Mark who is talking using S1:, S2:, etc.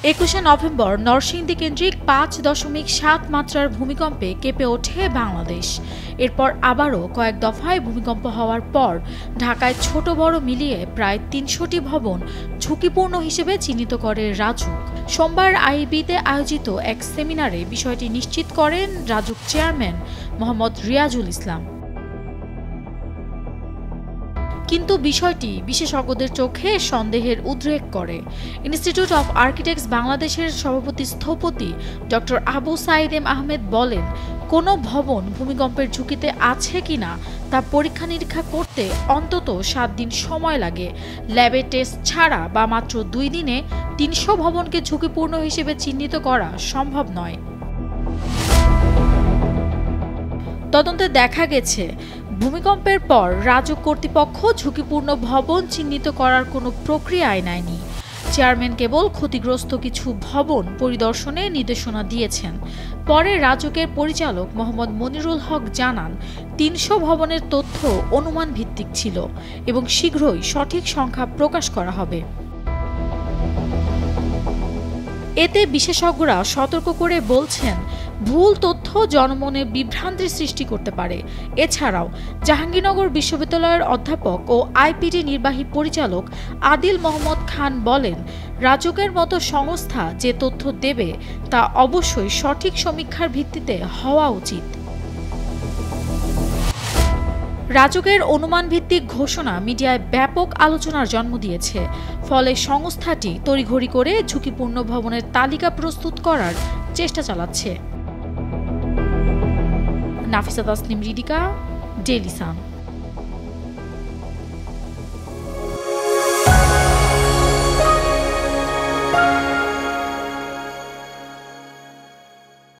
S1: 21শে November Narsingdi কেন্দ্রিক 5.7 মাত্রার ভূমিকম্পে কেঁপে ওঠে বাংলাদেশ। এরপর আবারও কয়েক দফায় ভূমিকম্প হওয়ার পর ঢাকায় ছোট বড় মিলিয়ে প্রায় ৩০০টি ভবন ঝুঁকিপূর্ণ হিসেবে চিহ্নিত করে রাজুক। সোমবার আইবিতে আয়োজিত এক সেমিনারে বিষয়টি নিশ্চিত করেন রাজুক চেয়ারম্যান মোহাম্মদ রিয়াজুল ইসলাম। কিন্তু বিষয়টি বিশেষজ্ঞদের চোখে সন্দেহের উদ্রেক করে। ইনস্টিটিউট অব আর্কিটেক্টস বাংলাদেশের সভাপতি স্থপতি ডক্টর আবু সাইদ এম আহমেদ বলেন, কোনো ভবন ভূমিকম্পের ঝুঁকিতে আছে কিনা তা পরীক্ষা নিরীক্ষা করতে অন্তত 7 দিন সময় লাগে। ল্যাবে টেস্ট ছাড়া বা মাত্র 2 দিনে 300 ভবনকে ঝুঁকিপূর্ণ হিসেবে চিহ্নিত করা সম্ভব নয়। তদন্তে দেখা গেছে, ভূমিকম্পের পর রাজুক কর্তৃপক্ষ ঝুঁকিপূর্ণ ভবন চিহ্নিত করার কোনো প্রক্রিয়ায় নেয়নি। চেয়ারম্যান কেবল ক্ষতিগ্রস্ত কিছু ভবন পরিদর্শনে নির্দেশনা দিয়েছেন। পরে রাজুকের পরিচালক মোহাম্মদ মনিরুল হক জানান, 300 ভবনের তথ্য অনুমান ভিত্তিক ছিল এবং শীঘ্রই সঠিক সংখ্যা প্রকাশ করা হবে। এতে বিশেষজ্ঞরা সতর্ক করে বলছেন, ভুল তথ্য জনমনে বিভ্রান্তির সৃষ্টি করতে পারে। এছাড়াও জাহাঙ্গীরনগর বিশ্ববিদ্যালয়ের অধ্যাপক ও আইপিডি নির্বাহী পরিচালক আদিল মোহাম্মদ খান বলেন, রাজুকের মতো সংস্থা যে তথ্য দেবে তা অবশ্যই সঠিক সমীক্ষার ভিত্তিতে হওয়া উচিত। রাজুকের অনুমান ভিত্তিক ঘোষণা মিডিয়ায় ব্যাপক আলোচনার জন্ম দিয়েছে। ফলে সংস্থাটি তড়িঘড়ি করে ঝুঁকিপূর্ণ ভবনের তালিকা প্রস্তুত করার চেষ্টা চালাচ্ছে। Nafisa Tasnim Ridhika, Daily Sun.